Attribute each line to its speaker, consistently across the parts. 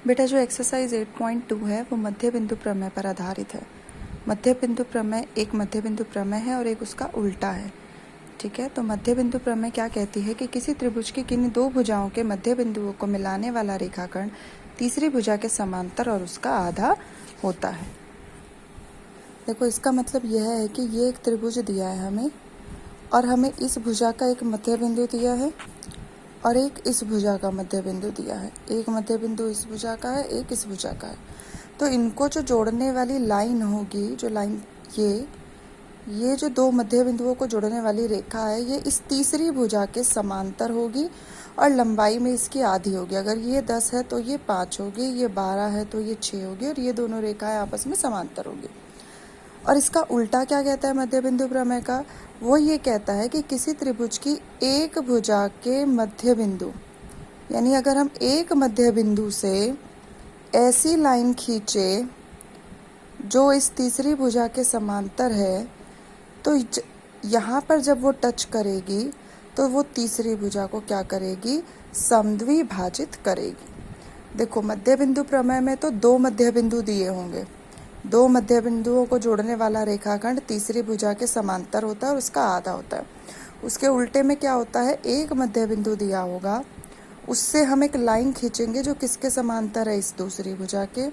Speaker 1: बेटा जो एक्सरसाइज 8.2 है वो मध्य बिंदु प्रमेय पर आधारित है। मध्य बिंदु प्रमेय एक मध्य बिंदु प्रमेय है और एक उसका उल्टा है। ठीक है, तो मध्य बिंदु प्रमेय क्या कहती है कि किसी त्रिभुज की किन्हीं दो भुजाओं के मध्य बिंदुओं को मिलाने वाला रेखाखंड तीसरी भुजा के समांतर और उसका आधा होता है। देखो, इसका मतलब यह है कि ये एक त्रिभुज दिया है हमें, और हमें इस भुजा का एक मध्य बिंदु दिया है और एक इस भुजा का मध्य बिंदु दिया है। एक मध्य बिंदु इस भुजा का है, एक इस भुजा का है। तो इनको जो जोड़ने वाली लाइन होगी, जो लाइन ये जो दो मध्य बिंदुओं को जोड़ने वाली रेखा है, ये इस तीसरी भुजा के समांतर होगी और लंबाई में इसकी आधी होगी। अगर ये 10 है तो ये 5 होगी, ये 12 है तो ये 6 होगी, और ये दोनों रेखाएं आपस में समांतर होगी। और इसका उल्टा क्या कहता है मध्य बिंदु प्रमेय का? वो ये कहता है कि किसी त्रिभुज की एक भुजा के मध्य बिंदु, यानी अगर हम एक मध्य बिंदु से ऐसी लाइन खींचे जो इस तीसरी भुजा के समांतर है, तो यहाँ पर जब वो टच करेगी तो वो तीसरी भुजा को क्या करेगी? समद्विभाजित करेगी। देखो, मध्य बिंदु प्रमेय में तो दो मध्य बिंदु दिए होंगे, दो मध्य बिंदुओं को जोड़ने वाला रेखाखंड तीसरी भुजा के समांतर होता है और उसका आधा होता है। उसके उल्टे में क्या होता है? एक मध्य बिंदु दिया होगा, उससे हम एक लाइन खींचेंगे जो किसके समांतर है? इस दूसरी भुजा के,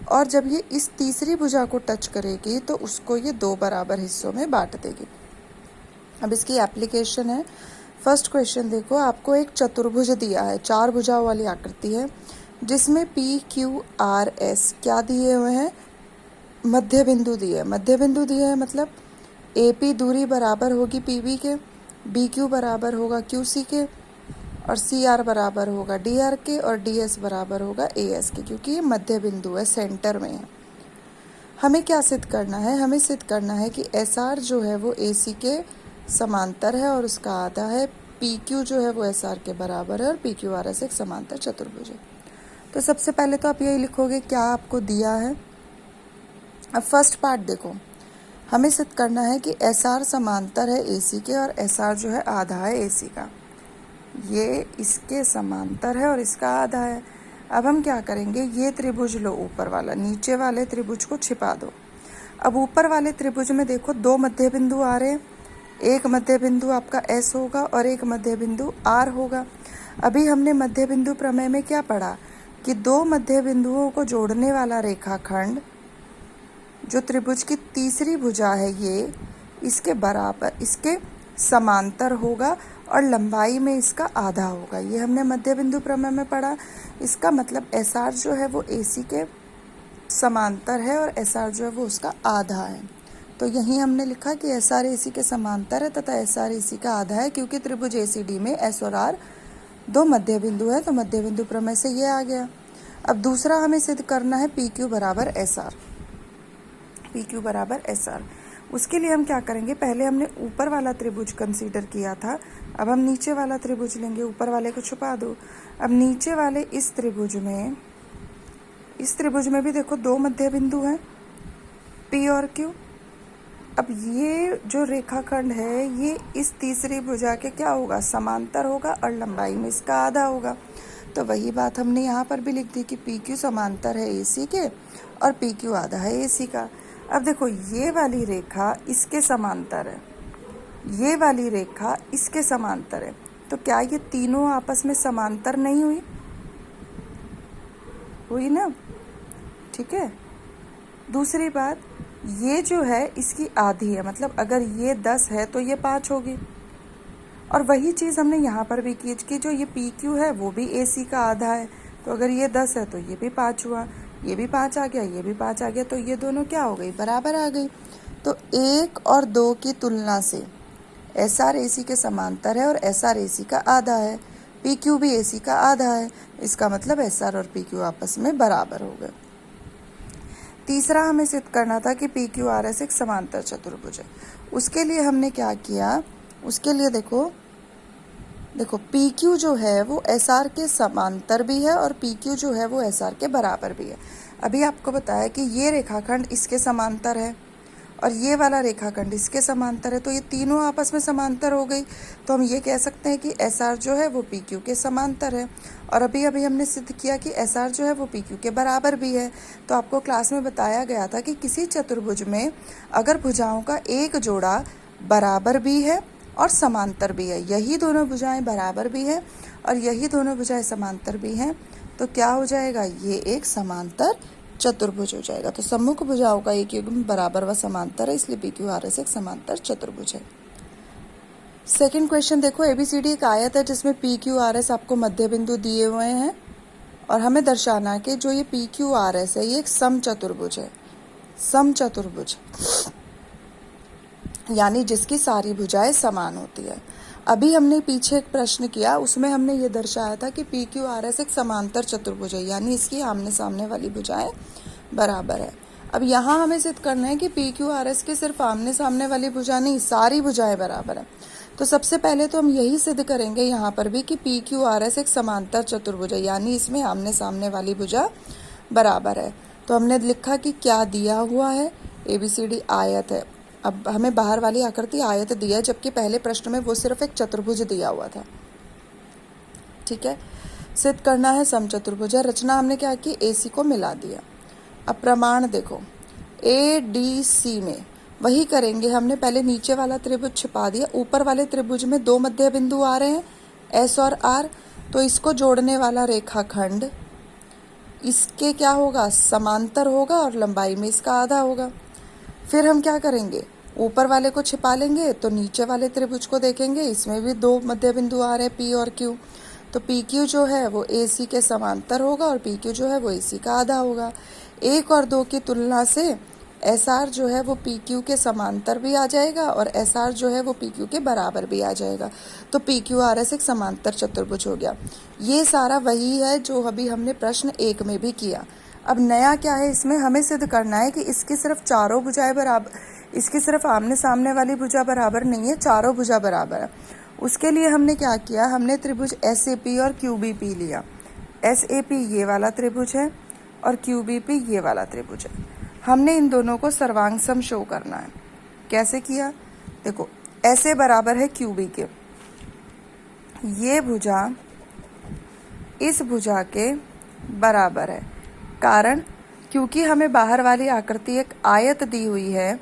Speaker 1: और जब ये इस तीसरी भुजा को टच करेगी तो उसको ये दो बराबर हिस्सों में बांट देगी। अब इसकी एप्लीकेशन है। फर्स्ट क्वेश्चन देखो, आपको एक चतुर्भुज दिया है, चार भुजाओं वाली आकृति है, जिसमें PQRS क्या दिए हुए हैं? मध्य बिंदु दिए। मध्य बिंदु दिए है मतलब AP दूरी बराबर होगी PB के, BQ बराबर होगा QC के, और CR बराबर होगा DR के, और DS बराबर होगा AS के, क्योंकि ये मध्य बिंदु है, सेंटर में है। हमें क्या सिद्ध करना है? हमें सिद्ध करना है कि SR जो है वो AC के समांतर है और उसका आधा है। PQ जो है वो SR के बराबर है और PQRS एक समांतर चतुर्भुज है। तो सबसे पहले तो आप यही लिखोगे क्या आपको दिया है। अब फर्स्ट पार्ट देखो, हमें सिद्ध करना है कि SR समांतर है AC के और SR जो है आधा है AC का। ये इसके समांतर है और इसका आधा है। अब हम क्या करेंगे? ये त्रिभुज लो ऊपर वाला, नीचे वाले त्रिभुज को छिपा दो। अब ऊपर वाले त्रिभुज में देखो दो मध्य बिंदु आ रहे हैं, एक मध्य बिंदु आपका S होगा और एक मध्य बिंदु R होगा। अभी हमने मध्य बिंदु प्रमेय में क्या पढ़ा कि दो मध्य बिंदुओं को जोड़ने वाला रेखाखंड जो त्रिभुज की तीसरी भुजा है, ये इसके बराबर, इसके समांतर होगा और लंबाई में इसका आधा होगा। ये हमने मध्य बिंदु प्रमेय में पढ़ा। इसका मतलब SR जो है वो AC के समांतर है और SR जो है वो उसका आधा है। तो यहीं हमने लिखा कि SR AC के समांतर है तथा SR AC का आधा है, क्योंकि त्रिभुज ACD में S और R दो मध्य बिंदु है, तो मध्य बिंदु प्रमेय से ये आ गया। अब दूसरा हमें सिद्ध करना है PQ बराबर SR। PQ बराबर SR, उसके लिए हम क्या करेंगे? पहले हमने ऊपर वाला त्रिभुज कंसीडर किया था, अब हम नीचे वाला त्रिभुज लेंगे। ऊपर वाले को छुपा दो। अब नीचे वाले इस त्रिभुज में भी देखो दो मध्य बिंदु हैं, P और Q। अब ये जो रेखाखंड है ये इस तीसरी भुजा के क्या होगा? समांतर होगा और लंबाई में इसका आधा होगा। तो वही बात हमने यहाँ पर भी लिख दी कि PQ समांतर है AC के और PQ आधा है AC का। अब देखो, ये वाली रेखा इसके समांतर है, ये वाली रेखा इसके समांतर है, तो क्या ये तीनों आपस में समांतर नहीं हुई? हुई ना? ठीक है। दूसरी बात, ये जो है इसकी आधी है, मतलब अगर ये 10 है तो ये 5 होगी। और वही चीज़ हमने यहाँ पर भी की कि जो ये PQ है वो भी AC का आधा है, तो अगर ये 10 है तो ये भी 5 हुआ, ये भी 5 आ गया, ये भी 5 आ गया, तो ये दोनों क्या हो गई? बराबर आ गई। तो 1 और 2 की तुलना से SR AC के समांतर है और SR AC का आधा है, PQ भी AC का आधा है। इसका मतलब SR और PQ आपस में बराबर हो गए। तीसरा हमें सिद्ध करना था कि PQRS एक समांतर चतुर्भुज है। उसके लिए हमने क्या किया? उसके लिए देखो PQ जो है वो SR के समांतर भी है और PQ जो है वो SR के बराबर भी है। अभी आपको बताया कि ये रेखाखंड इसके समांतर है और ये वाला रेखाखंड इसके समांतर है, तो ये तीनों आपस में समांतर हो गई। तो हम ये कह सकते हैं कि SR जो है वो PQ के समांतर है। और अभी अभी हमने सिद्ध किया कि SR जो है वो PQ के बराबर भी है। तो आपको क्लास में बताया गया था कि किसी चतुर्भुज में अगर भुजाओं का एक जोड़ा बराबर भी है और समांतर भी है, यही दोनों भुजाएं बराबर भी है और यही दोनों भुजाएं समांतर भी हैं, तो क्या हो जाएगा, ये एक समांतर चतुर्भुज हो जाएगा। तो सम्मुख भुजाओं का एक युग्म बराबर व समांतर है, इसलिए PQRS एक समांतर चतुर्भुज है। सेकंड क्वेश्चन देखो, ABCD एक आयत है जिसमें PQRS आपको मध्य बिंदु दिए हुए हैं और हमें दर्शाना है कि जो ये PQRS है ये एक समचतुर्भुज है। समचतुर्भुज यानी जिसकी सारी भुजाएं समान होती है। अभी हमने पीछे एक प्रश्न किया, उसमें हमने ये दर्शाया था कि PQRS एक समांतर चतुर्भुज है, यानी इसकी आमने सामने वाली भुजाएं बराबर है। अब यहाँ हमें सिद्ध करना है कि PQRS के सिर्फ आमने सामने वाली भुजा नहीं, सारी भुजाएं बराबर है। तो सबसे पहले तो हम यही सिद्ध करेंगे यहाँ पर भी कि PQRS एक समांतर चतुर्भुज है, यानी इसमें आमने सामने वाली भुजा बराबर है। तो हमने लिखा कि क्या दिया हुआ है, ABCD आयत है। अब हमें बाहर वाली आकृति आयत दिया है, जबकि पहले प्रश्न में वो सिर्फ एक चतुर्भुज दिया हुआ था। ठीक है, सिद्ध करना है समचतुर्भुज है। रचना हमने क्या की, AC को मिला दिया। अब प्रमाण देखो, ADC में वही करेंगे, हमने पहले नीचे वाला त्रिभुज छिपा दिया, ऊपर वाले त्रिभुज में दो मध्य बिंदु आ रहे हैं S और R, तो इसको जोड़ने वाला रेखाखंड इसके क्या होगा, समांतर होगा और लंबाई में इसका आधा होगा। फिर हम क्या करेंगे, ऊपर वाले को छिपा लेंगे तो नीचे वाले त्रिभुज को देखेंगे, इसमें भी दो मध्य बिंदु आ रहे हैं P और Q, तो PQ जो है वो AC के समांतर होगा और PQ जो है वो AC का आधा होगा। 1 और 2 की तुलना से SR जो है वो PQ के समांतर भी आ जाएगा और SR जो है वो PQ के बराबर भी आ जाएगा। तो PQRS एक समांतर चतुर्भुज हो गया। ये सारा वही है जो अभी हमने प्रश्न 1 में भी किया। अब नया क्या है, इसमें हमें सिद्ध करना है कि इसकी सिर्फ चारों भुजाएं बराबर, इसकी सिर्फ आमने सामने वाली भुजा बराबर नहीं है, चारों भुजा बराबर है। उसके लिए हमने क्या किया, हमने त्रिभुज SAP और QBP लिया। SAP ये वाला त्रिभुज है और QBP ये वाला त्रिभुज है। हमने इन दोनों को सर्वांग सम शो करना है। कैसे किया, देखो SA बराबर है QB के, ये भुजा इस भुजा के बराबर है, कारण क्योंकि हमें बाहर वाली आकृति एक आयत दी हुई है,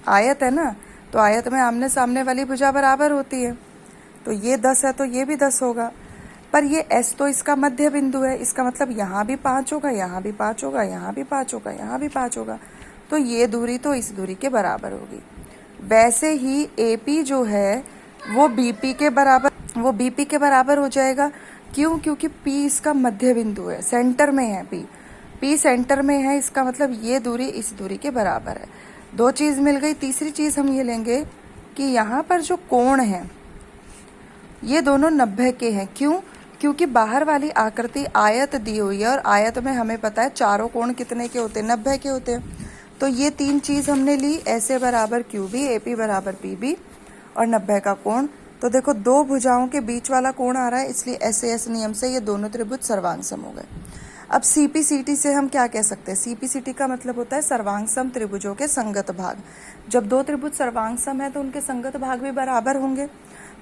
Speaker 1: आयत है ना, तो आयत में आमने सामने वाली भुजा बराबर होती है। तो ये 10 है तो ये भी 10 होगा, पर ये S तो इसका मध्य बिंदु है, इसका मतलब यहाँ भी 5 होगा, यहाँ भी 5 होगा, यहाँ भी 5 होगा, यहाँ भी 5 होगा, तो ये दूरी तो इस दूरी के बराबर होगी। वैसे ही AP जो है वो BP के बराबर हो जाएगा। क्यों, क्योंकि P इसका मध्य बिंदु है, सेंटर में है P सेंटर में है, इसका मतलब ये दूरी इस दूरी के बराबर है। दो चीज़ मिल गई। तीसरी चीज़ हम ये लेंगे कि यहाँ पर जो कोण है ये दोनों 90 के हैं। क्यों, क्योंकि बाहर वाली आकृति आयत दी हुई है और आयत में हमें पता है चारों कोण कितने के होते हैं, 90 के होते हैं। तो ये तीन चीज़ हमने ली, SA बराबर QB, AP बराबर PB और 90 का कोण। तो देखो दो भुजाओं के बीच वाला कोण आ रहा है, इसलिए SAS नियम से ये दोनों त्रिभुज सर्वांग सम हो गए। अब CPCT से हम क्या कह सकते हैं, CPCT का मतलब होता है सर्वांग सम त्रिभुजों के संगत भाग। जब दो त्रिभुज सर्वांग सम है तो उनके संगत भाग भी बराबर होंगे।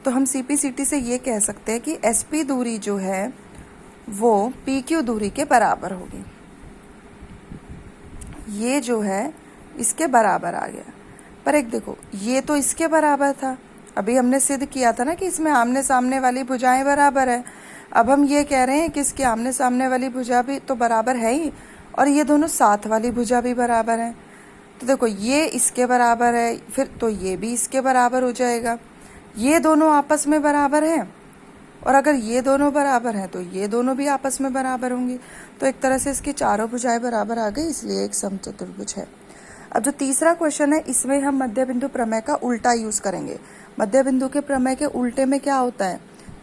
Speaker 1: तो हम CPCT से ये कह सकते हैं कि SP दूरी जो है वो PQ दूरी के बराबर होगी। ये जो है इसके बराबर आ गया, पर एक देखो ये तो इसके बराबर था, अभी हमने सिद्ध किया था ना कि इसमें आमने सामने वाली भुजाएं बराबर है। अब हम ये कह रहे हैं कि इसके आमने सामने वाली भुजा भी तो बराबर है ही और ये दोनों साथ वाली भुजा भी बराबर है। तो देखो ये इसके बराबर है, फिर तो ये भी इसके बराबर हो जाएगा। ये दोनों आपस में बराबर हैं और अगर ये दोनों बराबर हैं तो ये दोनों भी आपस में बराबर होंगी। तो एक तरह से इसकी चारों भुजाएं बराबर आ गई, इसलिए एक समचतुर्भुज है। अब जो तीसरा क्वेश्चन है इसमें हम मध्य बिंदु प्रमेय का उल्टा यूज करेंगे। मध्य बिंदु के प्रमेय के उल्टे में क्या होता है,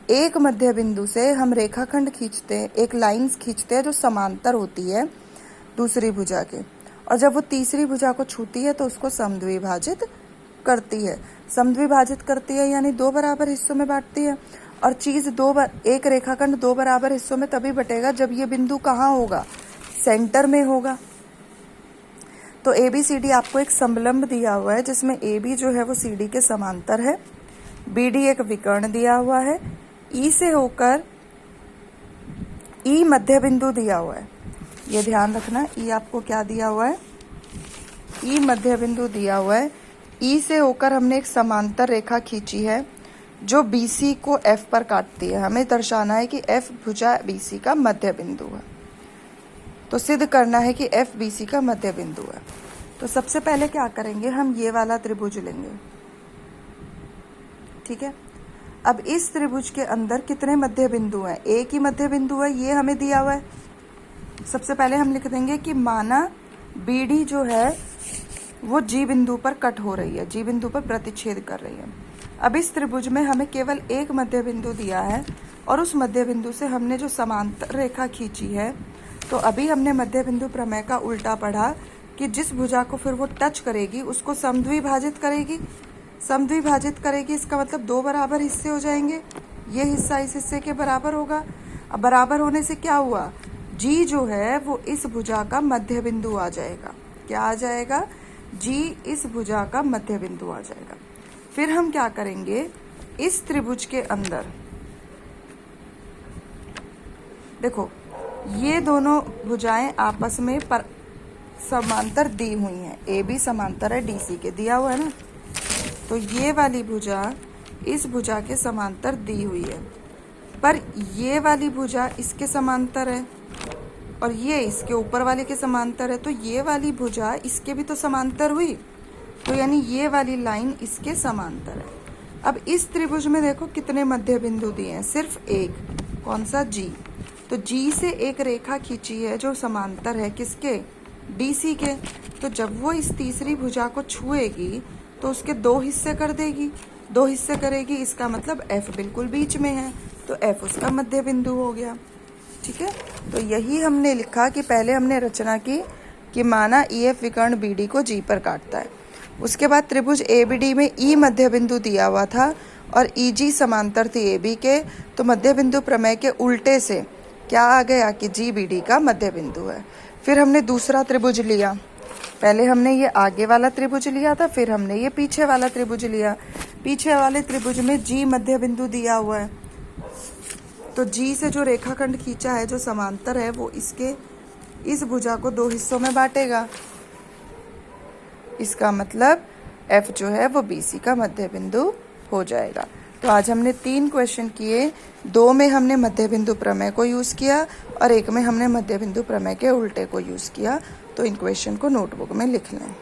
Speaker 1: एक मध्य बिंदु से हम रेखाखंड खींचते हैं, एक लाइन खींचते हैं जो समांतर होती है दूसरी भुजा के, और जब वो तीसरी भुजा को छूती है तो उसको समद्विभाजित करती है। समद्विभाजित करती है यानी दो बराबर हिस्सों में बांटती है। और चीज एक रेखाखंड दो बराबर हिस्सों में तभी बटेगा जब ये बिंदु कहाँ होगा, सेंटर में होगा। तो ABCD आपको एक समलंब दिया हुआ है जिसमें AB जो है वो CD के समांतर है, BD एक विकर्ण दिया हुआ है, E से होकर E मध्य बिंदु दिया हुआ है। ये ध्यान रखना, E आपको क्या दिया हुआ है, E मध्य बिंदु दिया हुआ है। E से होकर हमने एक समांतर रेखा खींची है जो BC को F पर काटती है। हमें दर्शाना है कि F भुजा BC का मध्य बिंदु है। तो सिद्ध करना है कि F BC का मध्य बिंदु है। तो सबसे पहले क्या करेंगे, हम ये वाला त्रिभुज लेंगे, ठीक है। अब इस त्रिभुज के अंदर कितने मध्य बिंदु हैं, एक ही मध्य बिंदु है, ये हमें दिया हुआ है। सबसे पहले हम लिख देंगे कि माना BD जो है वो G बिंदु पर कट हो रही है, G बिंदु पर प्रतिच्छेद कर रही है। अब इस त्रिभुज में हमें केवल एक मध्य बिंदु दिया है और उस मध्य बिंदु से हमने जो समांतर रेखा खींची है, तो अभी हमने मध्य बिंदु प्रमेय का उल्टा पढ़ा कि जिस भुजा को फिर वो टच करेगी उसको समद्विभाजित करेगी। समद्विभाजित करेगी इसका मतलब दो बराबर हिस्से हो जाएंगे, ये हिस्सा इस हिस्से के बराबर होगा। अब बराबर होने से क्या हुआ, G जो है वो इस भुजा का मध्य बिंदु आ जाएगा। क्या आ जाएगा, G इस भुजा का मध्य बिंदु आ जाएगा। फिर हम क्या करेंगे, इस त्रिभुज के अंदर देखो ये दोनों भुजाएं आपस में समांतर दी हुई हैं, AB समांतर है DC के, दिया हुआ है ना। तो ये वाली भुजा इस भुजा के समांतर दी हुई है, पर ये वाली भुजा इसके समांतर है और ये इसके ऊपर वाले के समांतर है। तो ये वाली भुजा इसके भी तो समांतर हुई, तो यानी ये वाली लाइन इसके समांतर है। अब इस त्रिभुज में देखो कितने मध्य बिंदु दिए हैं, सिर्फ एक, कौन सा, G। तो G से एक रेखा खींची है जो समांतर है किसके, DC के। तो जब वो इस तीसरी भुजा को छुएगी तो उसके दो हिस्से कर देगी, दो हिस्से करेगी, इसका मतलब F बिल्कुल बीच में है, तो F उसका मध्य बिंदु हो गया, ठीक है। तो यही हमने लिखा कि पहले हमने रचना की कि माना EF विकर्ण BD को G पर काटता है। उसके बाद त्रिभुज ABD में E मध्य बिंदु दिया हुआ था और EG समांतर थी AB के, तो मध्य बिंदु प्रमेय के उल्टे से क्या आ गया कि G BD का मध्य बिंदु है। फिर हमने दूसरा त्रिभुज लिया, पहले हमने ये आगे वाला त्रिभुज लिया था, फिर हमने ये पीछे वाला त्रिभुज लिया। पीछे वाले त्रिभुज में G मध्य बिंदु दिया हुआ है, तो G से जो रेखाखंड खींचा है जो समांतर है वो इसके इस भुजा को दो हिस्सों में बांटेगा। इसका मतलब F जो है वो BC का मध्य बिंदु हो जाएगा। तो आज हमने 3 क्वेश्चन किए, 2 में हमने मध्य बिंदु प्रमेय को यूज़ किया और एक में हमने मध्य बिंदु प्रमेय के उल्टे को यूज़ किया। तो इन क्वेश्चन को नोटबुक में लिख लें।